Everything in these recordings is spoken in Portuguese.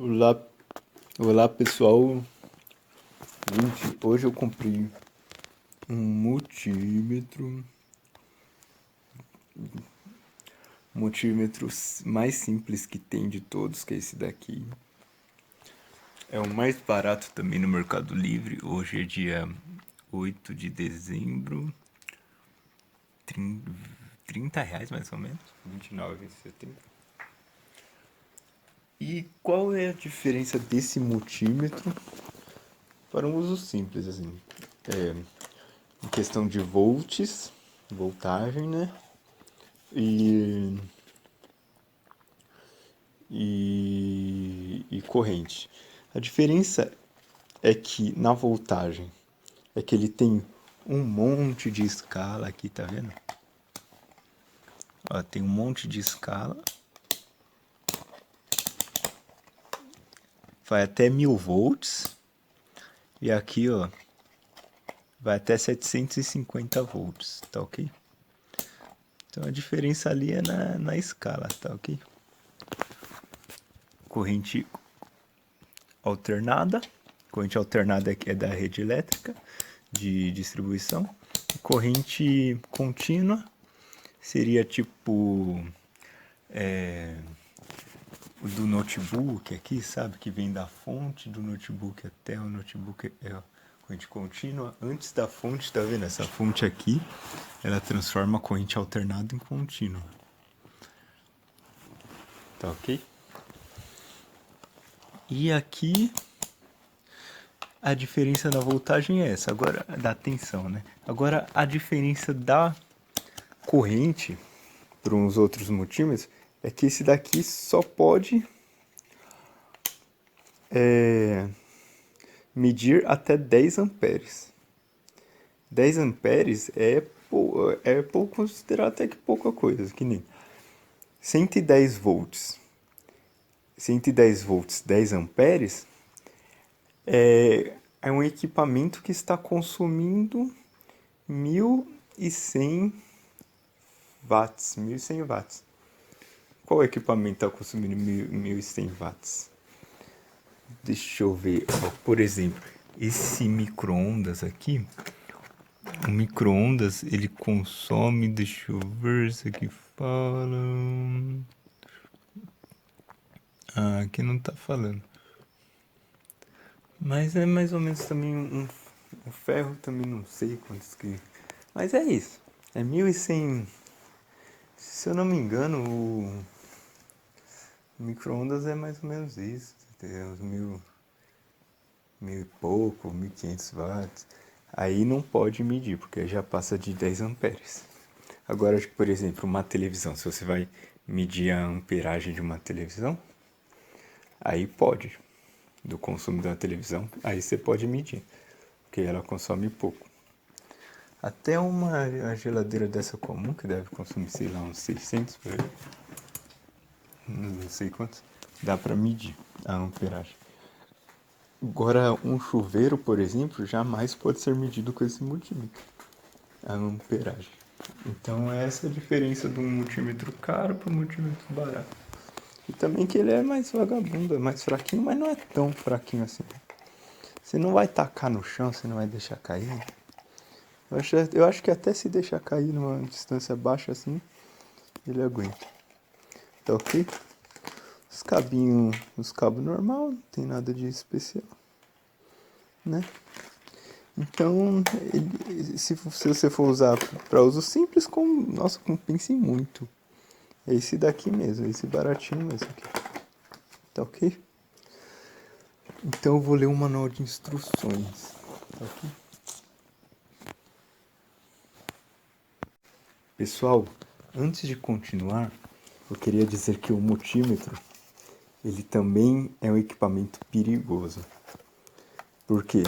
Olá, olá pessoal. Gente, hoje eu comprei um multímetro mais simples que tem de todos, que é esse daqui. É o mais barato também no Mercado Livre. Hoje é dia 8 de dezembro. R$ 30 mais ou menos, 29,70. E qual é a diferença desse multímetro para um uso simples, assim? Em questão de voltagem, né? E, e corrente. A diferença é que na voltagem é que ele tem um monte de escala aqui, tá vendo? Ó, tem um monte de escala. Vai até 1000 volts. E aqui, ó, vai até 750 volts, tá ok? Então a diferença ali é na escala, tá ok? Corrente alternada. Corrente alternada é da rede elétrica de distribuição. Corrente contínua seria tipo o do notebook aqui, sabe? Que vem da fonte do notebook até o notebook é corrente contínua. Antes da fonte, tá vendo? Essa fonte aqui, ela transforma a corrente alternada em contínua. Tá ok? E aqui a diferença da voltagem é essa. Agora, da tensão, né? Agora, a diferença da corrente para uns outros multímetros é que esse daqui só pode medir até 10 amperes. 10 amperes é pouco considerado até que pouca coisa, que nem 110 volts. 110 volts, 10 amperes é um equipamento que está consumindo 1.100 watts. 1.100 watts. Qual equipamento está consumindo 1.100 watts? Deixa eu ver. Ó, por exemplo, esse micro-ondas aqui. O micro-ondas ele consome. Deixa eu ver se aqui fala. Ah, aqui não tá falando. Mas é mais ou menos também um ferro, também não sei quantos que. Mas é isso. É 1.100. Se eu não me engano, o micro-ondas é mais ou menos isso. Tem uns mil e pouco, 1.500 watts. Aí não pode medir, porque já passa de 10 amperes. Agora, por exemplo, uma televisão, se você vai medir a amperagem de uma televisão, aí pode. Do consumo da televisão, aí você pode medir, porque ela consome pouco. Até uma geladeira dessa comum, que deve consumir, sei lá, uns 600 por aí, não sei quantos, dá para medir a amperagem. Agora, um chuveiro, por exemplo, jamais pode ser medido com esse multímetro, a amperagem. Então, essa é a diferença de um multímetro caro para um multímetro barato. E também que ele é mais vagabundo, é mais fraquinho, mas não é tão fraquinho assim. Você não vai tacar no chão, você não vai deixar cair. Eu acho que até se deixar cair numa distância baixa assim, ele aguenta. Tá ok? Os cabos normal, não tem nada de especial, né? Então, se você for usar para uso simples, nossa, compense muito. É esse daqui mesmo, esse baratinho mesmo aqui. Tá ok? Então eu vou ler o manual de instruções. Tá ok? Pessoal, antes de continuar, eu queria dizer que o multímetro, ele também é um equipamento perigoso. Por quê?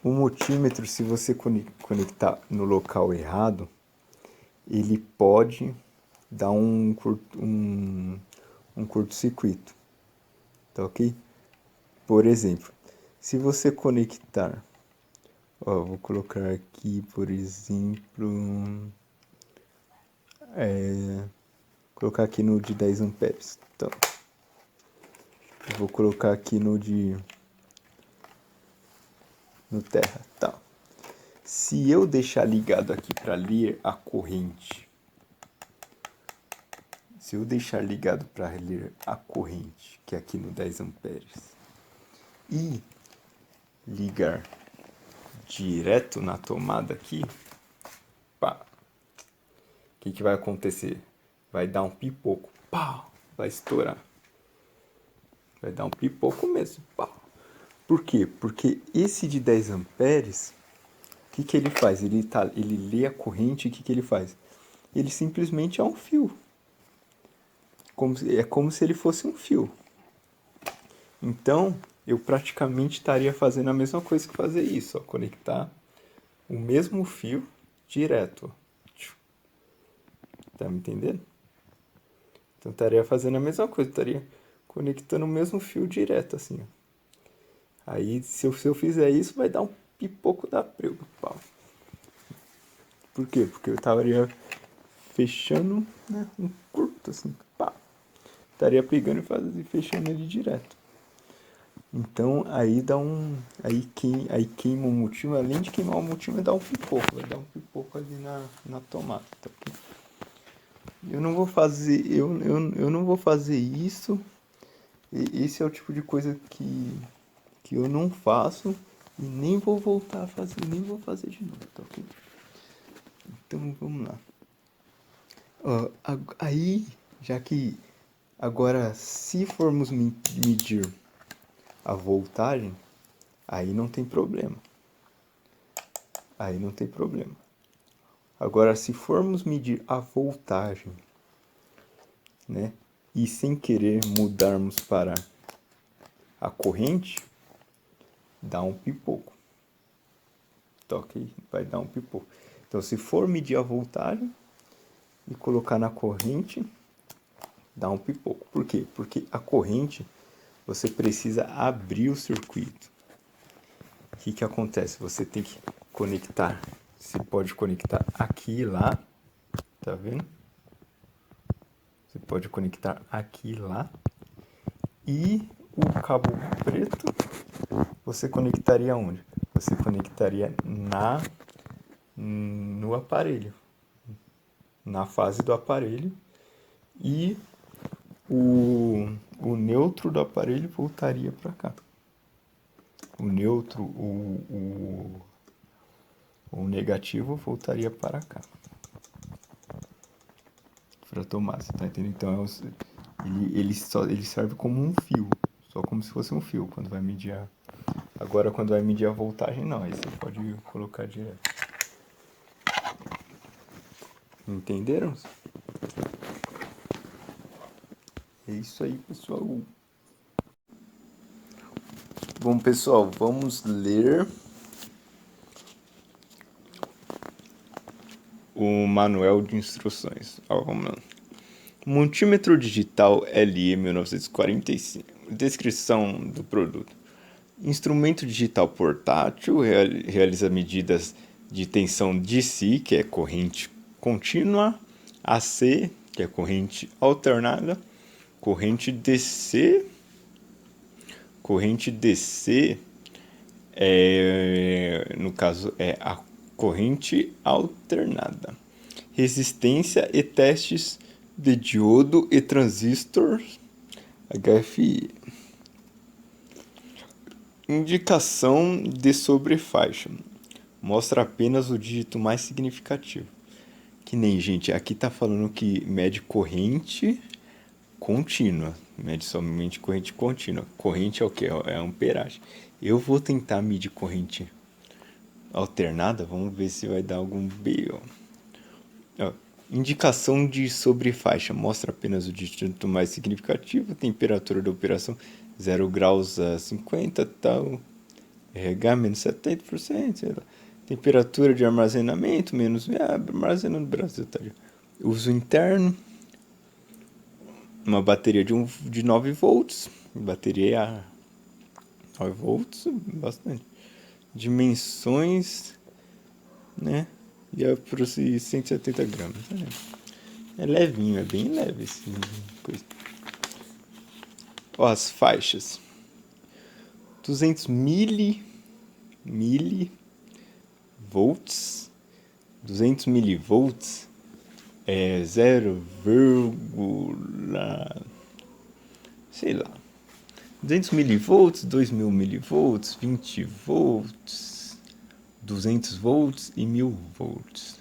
O multímetro, se você conectar no local errado, ele pode dar um curto-circuito, tá ok? Por exemplo, se você conectar, ó, vou colocar aqui, por exemplo, colocar aqui no de 10 amperes. Então, Eu vou colocar aqui no terra, tá. Se eu deixar ligado aqui para ler a corrente, que é aqui no 10 amperes, e ligar direto na tomada aqui, pá, o que vai acontecer? Vai dar um pipoco, pá, vai estourar. Vai dar um pipoco mesmo, pá. Por quê? Porque esse de 10 amperes, o que ele faz? Ele lê a corrente, e o que ele faz? Ele simplesmente é um fio. É como se ele fosse um fio. Então, eu praticamente estaria fazendo a mesma coisa que fazer isso, ó, conectar o mesmo fio direto. Tá me entendendo? Então, estaria fazendo a mesma coisa, estaria conectando o mesmo fio direto, assim, ó. Aí, se eu fizer isso, vai dar um pipoco da prego, pau. Por quê? Porque eu estaria fechando, né, um curto, assim, pá. Estaria pegando e fechando ele direto. Então, aí dá um... Aí queima o multímetro. Além de queimar o multímetro, dá um pipoco. Vai dar um pipoco ali na tomada. Tá? Eu não vou fazer... Eu não vou fazer isso. Esse é o tipo de coisa que eu não faço. E nem vou voltar a fazer. Nem vou fazer de novo, tá ok? Então, vamos lá. Aí, já que... Agora, se formos medir a voltagem, aí não tem problema. Aí não tem problema. Agora, se formos medir a voltagem, né, e sem querer mudarmos para a corrente, dá um pipoco. Tá ok? Vai dar um pipoco. Então, se for medir a voltagem e colocar na corrente, dá um pipoco. Por quê? Porque a corrente, você precisa abrir o circuito. O que acontece? Você tem que conectar. Você pode conectar aqui e lá. Tá vendo? Você pode conectar aqui e lá. E o cabo preto, você conectaria onde? Você conectaria no aparelho. Na fase do aparelho. E o neutro do aparelho voltaria para cá. O neutro, o negativo voltaria para cá. Para tomar, você tá entendendo? Então ele serve como um fio, só como se fosse um fio quando vai medir agora quando vai medir a voltagem não, aí você pode colocar direto. Entenderam? É isso aí, pessoal. Bom, pessoal, vamos ler o manual de instruções. Vamos lá. Multímetro digital LE 1945. Descrição do produto. Instrumento digital portátil, realiza medidas de tensão DC, que é corrente contínua, AC, que é corrente alternada, corrente DC no caso é a corrente alternada. Resistência e testes de diodo e transistor HFI. Indicação de sobrefaixa. Mostra apenas o dígito mais significativo. Que nem, gente, aqui tá falando que mede corrente contínua. Mede somente corrente contínua. Corrente é o que? É a amperagem. Eu vou tentar medir corrente alternada. Vamos ver se vai dar algum B. Indicação de sobrefaixa. Mostra apenas o dígito mais significativo. Temperatura da operação 0 graus a 50, tal. RH menos 70%, sei lá. Temperatura de armazenamento, menos armazena no Brasil, tá? Uso interno, uma bateria de 9 volts, bateria 9 volts, bastante. Dimensões, né? E é por 170 gramas. É levinho, é bem leve esse coisa. Ó, as faixas. 200 milivolts. 200 milivolts é 0, sei lá. 200 milivolts, 2000 milivolts, 20 volts, 200 volts e 1000 volts.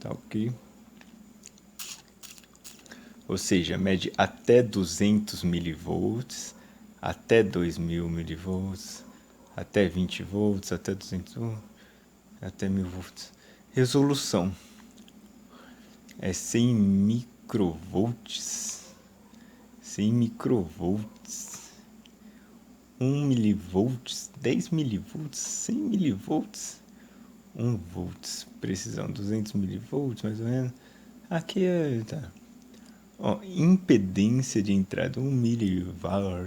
Tá ok? Ou seja, mede até 200 milivolts, até 2000 milivolts, até 20 volts, até 200 volts, até 1000 volts. Resolução é 100 microvolts. 100 microvolts. 1 milivolts, 10 milivolts, 100 milivolts, 1 volts, precisão 200 milivolts, mais ou menos. Aqui é, tá. Ó, impedência de entrada 1 milivar.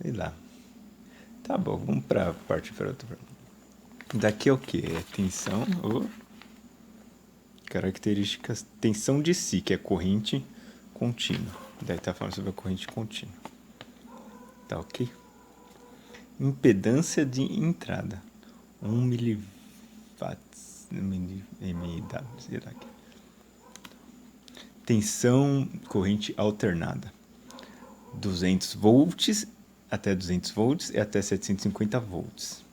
Sei lá. Tá bom, vamos para parte para outra. Daqui é o que? É tensão ou características, tensão de si, que é corrente contínua. Daí tá falando sobre a corrente contínua. Tá ok? Impedância de entrada 1 miliwatts, MW, será que? Tensão corrente alternada 200 volts até 200 volts e até 750 volts.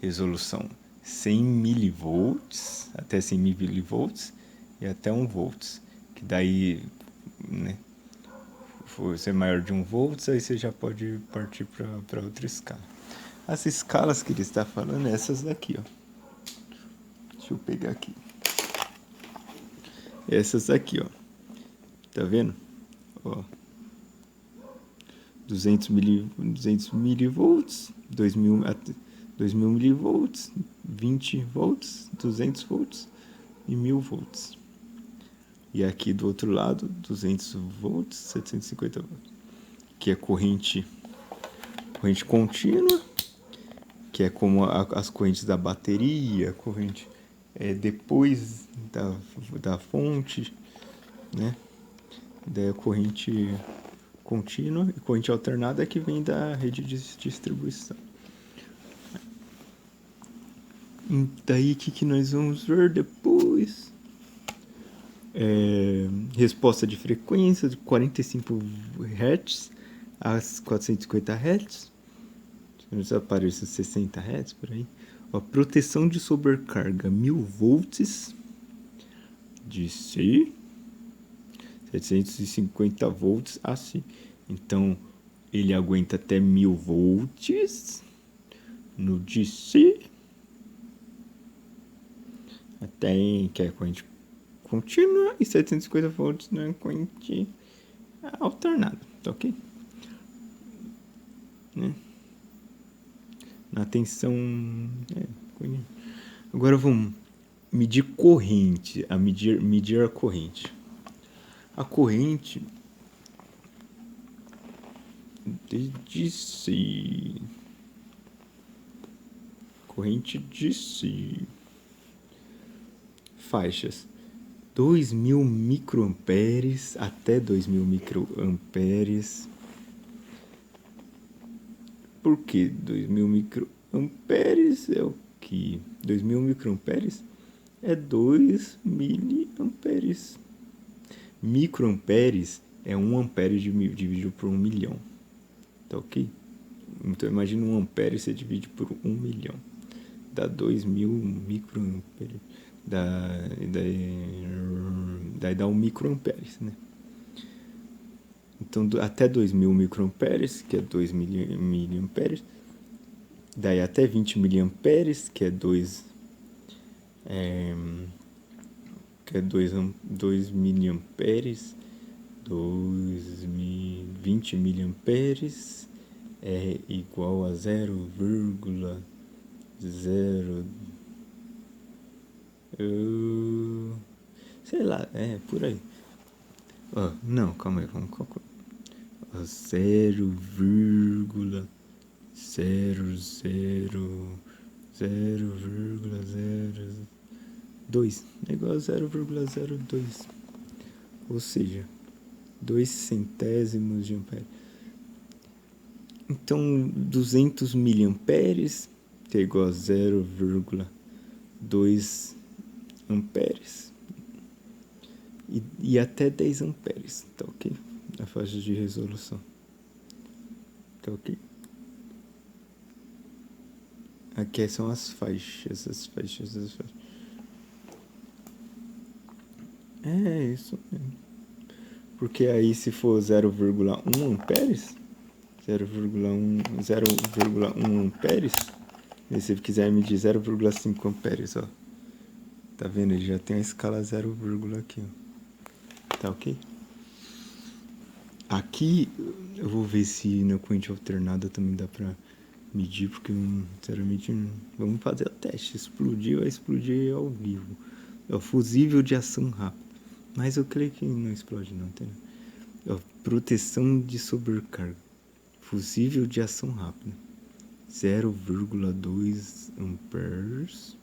Resolução 100 milivolts até 100 milivolts e até 1 volts, que daí, né, for ser maior de 1 volts, aí você já pode partir para outra escala. As escalas que ele está falando é essas daqui, ó. Deixa eu pegar aqui. Essas aqui, ó. Tá vendo? Ó. 200 milivolts, 2000 milivolts, 20 volts, 200 volts e 1000 volts. E aqui do outro lado, 200 volts, 750 volts. Que é corrente contínua, que é como as correntes da bateria, corrente depois da fonte, né? Daí a corrente contínua e corrente alternada é que vem da rede de distribuição. E daí o que nós vamos ver depois? Resposta de frequência de 45 Hz a 450 Hz. Nos aparelhos 60 Hz por aí. Ó, proteção de sobrecarga 1000 volts DC, 750 volts AC. Então ele aguenta até 1000 volts no DC, até que é a corrente contínua, e 750 volts na corrente alternada, tá ok? Né? Na tensão. Agora vamos medir corrente, medir a corrente. A corrente de DC. Corrente DC. Faixas 2000 microamperes até 2000 microamperes. Por que 2000 microamperes é o que? 2000 microamperes é 2 miliamperes. Microamperes é 1 ampere dividido por 1 milhão. Tá ok? Então imagina 1 ampere você divide por 1 milhão. Dá 2000 microamperes. Daí dá 1 microamperes, né? Então até 2000 microamperes, que é 2 miliamperes. Daí até 20 miliamperes, que é 2 miliamperes. 20 miliamperes é igual a 0,0 sei lá, por aí. Não, calma aí, vamos calcular. 0,002 é igual a 0,02. Ou seja, 2 centésimos de ampere. Então, 200 miliamperes que é igual a 0,2 amperes. E até 10 amperes, tá ok? A faixa de resolução. Tá ok? Aqui são as faixas, as faixas. É isso mesmo. Porque aí se for 0,1 amperes, 0,1 amperes, e se você quiser medir 0,5 amperes, ó. Tá vendo? Ele já tem a escala 0, aqui, ó. Tá ok? Aqui eu vou ver se na corrente alternada também dá pra medir, porque sinceramente vamos fazer o teste. Explodir, vai explodir ao vivo. É o fusível de ação rápida. Mas eu creio que não explode não, entendeu? É a proteção de sobrecarga. Fusível de ação rápida. 0,2 amperes.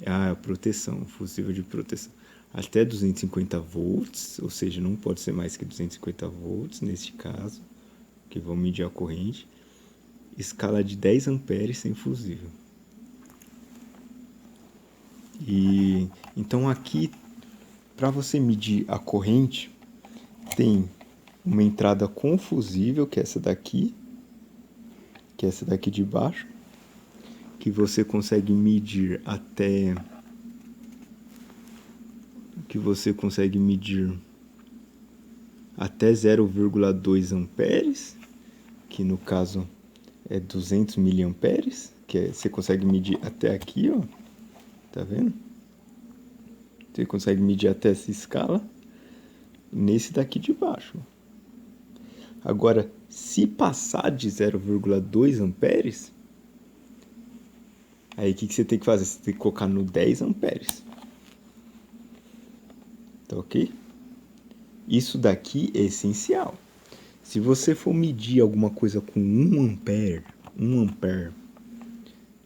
Ah, a proteção, fusível de proteção. Até 250 volts, ou seja, não pode ser mais que 250 volts neste caso, que vão medir a corrente. Escala de 10 amperes sem fusível. E então aqui, para você medir a corrente, tem uma entrada com fusível, que é essa daqui de baixo, que você consegue medir até 0,2 amperes, que no caso é 200 miliamperes, que você consegue medir até aqui, ó. Tá vendo? Você consegue medir até essa escala nesse daqui de baixo. Agora, se passar de 0,2 amperes, aí o que você tem que fazer? Você tem que colocar no 10 amperes. Tá ok? Isso daqui é essencial. Se você for medir alguma coisa com 1 ampere,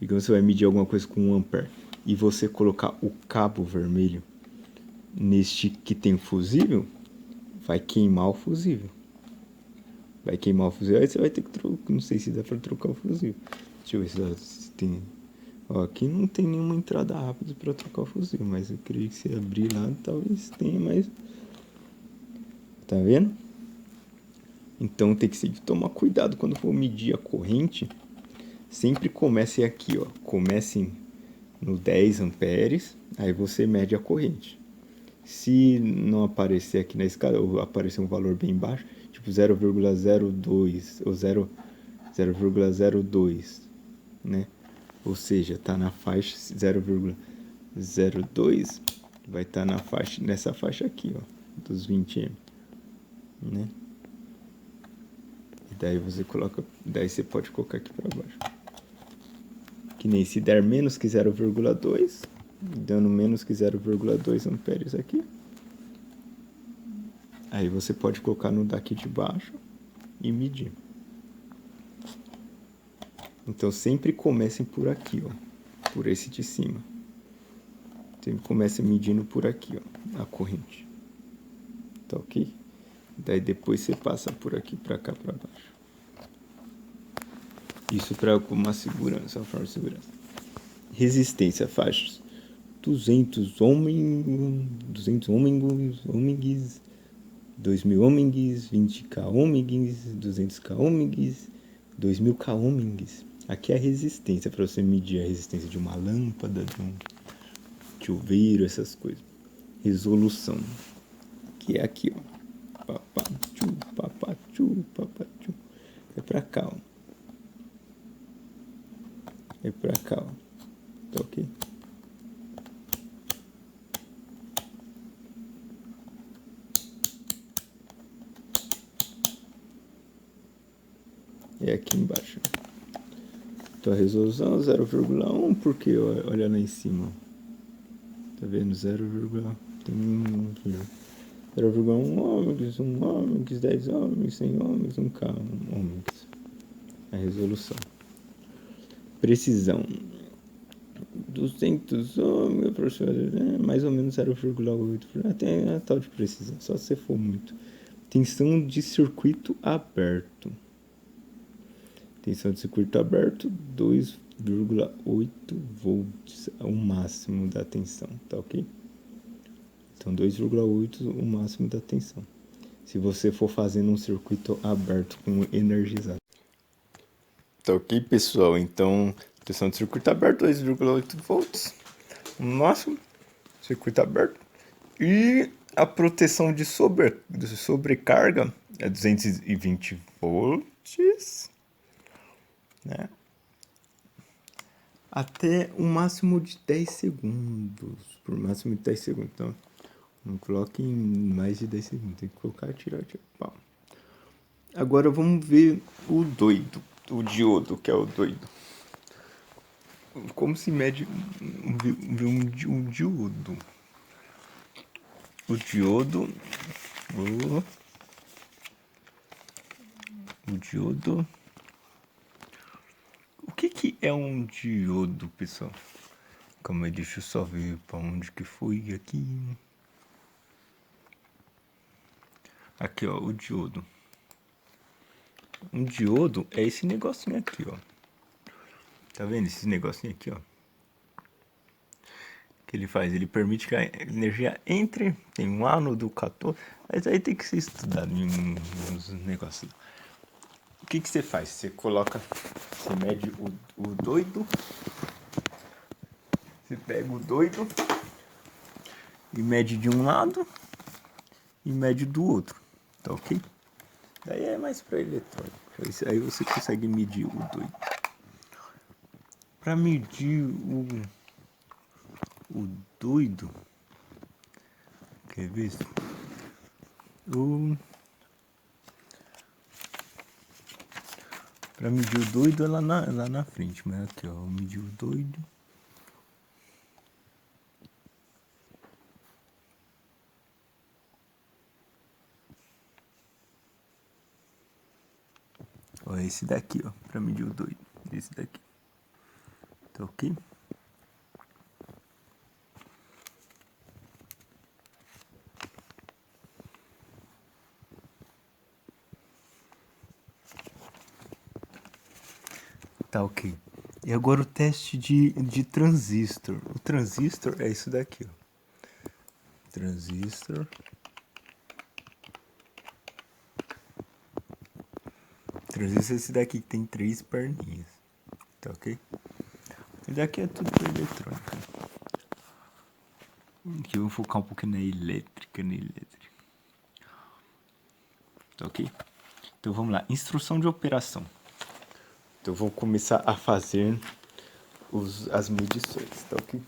digamos que você vai medir alguma coisa com 1 ampere, e você colocar o cabo vermelho neste que tem fusível, vai queimar o fusível. Aí você vai ter que trocar. Não sei se dá pra trocar o fusível. Deixa eu ver se tem. Ó, aqui não tem nenhuma entrada rápida pra trocar o fusível, mas eu creio que se abrir lá talvez tenha, mas. Tá vendo? Então tem que tomar cuidado quando for medir a corrente. Sempre comece aqui, ó. Comece no 10 amperes, aí você mede a corrente. Se não aparecer aqui na escala, ou aparecer um valor bem baixo, tipo 0,02 ou 0,02, né? Ou seja, tá na faixa 0,02, vai estar na faixa, nessa faixa aqui, ó, dos 20 M, né? E daí você pode colocar aqui para baixo. Que nem se der menos que 0,2, dando menos que 0,2 amperes aqui. Aí você pode colocar no daqui de baixo e medir. Então sempre comecem por aqui, ó, por esse de cima. Sempre comecem medindo por aqui, ó, a corrente. Tá ok? Daí depois você passa por aqui, pra cá, pra baixo. Isso para uma segurança, uma forma de segurança. Resistência, faixas. 200 ohms, 2000 ohms, 20k ohms, 200k ohms, 2000k ohms. Aqui é a resistência, para você medir a resistência de uma lâmpada, de um chuveiro, essas coisas. Resolução, que é aqui, ó. Papachu. É pra cá, ó. É pra cá, ó. Tá ok? É aqui embaixo. Então a resolução 0,1, porque olha lá em cima. Tá vendo? 0,1 ohms, 1 ohms, 10 ohms, 100 ohms, 1k ohms. A resolução. Precisão. 200 ohms, aproximadamente, mais ou menos 0,8. Tem a tal de precisão, só se for muito. Tensão de circuito aberto. Tensão de circuito aberto, 2,8 volts, é o máximo da tensão, tá ok? Então 2,8 o máximo da tensão. Se você for fazendo um circuito aberto com energizado. Tá ok, pessoal? Então, tensão de circuito aberto, 2,8 volts. O máximo, circuito aberto. E a proteção de sobrecarga é 220 volts, né? Até um máximo de 10 segundos. Por máximo de 10 segundos. Então, não coloque em mais de 10 segundos. Tem que colocar, tirar. Pá. Agora vamos ver o doido. O diodo, que é o doido. Como se mede um diodo? O diodo. O diodo. O que é um diodo, pessoal? Calma aí, deixa eu só ver pra onde que foi aqui. Aqui, ó, o diodo. Um diodo é esse negocinho aqui, ó. Tá vendo esse negocinho aqui, ó? Que ele faz? Ele permite que a energia entre. Tem um ánodo, catódo. Mas aí tem que ser estudado em uns negócios. O que você faz? Você coloca. Você mede o doido. Você pega o doido. E mede de um lado. E mede do outro. Tá ok? Daí é mais para eletrônico. Aí você consegue medir o doido. Para medir o doido, quer ver? Para medir o doido é lá na frente, mas aqui ó, medir o doido. Ó, esse daqui ó, para medir o doido, esse daqui. Tá ok? Tá ok. E agora o teste de transistor. O transistor é isso daqui, ó. Transistor. Transistor é esse daqui que tem 3 perninhas. Tá ok? Esse daqui é tudo por eletrônica. Aqui eu vou focar um pouquinho na elétrica, Tá ok? Então vamos lá. Instrução de operação. Então vamos começar a fazer as medições, tá ok?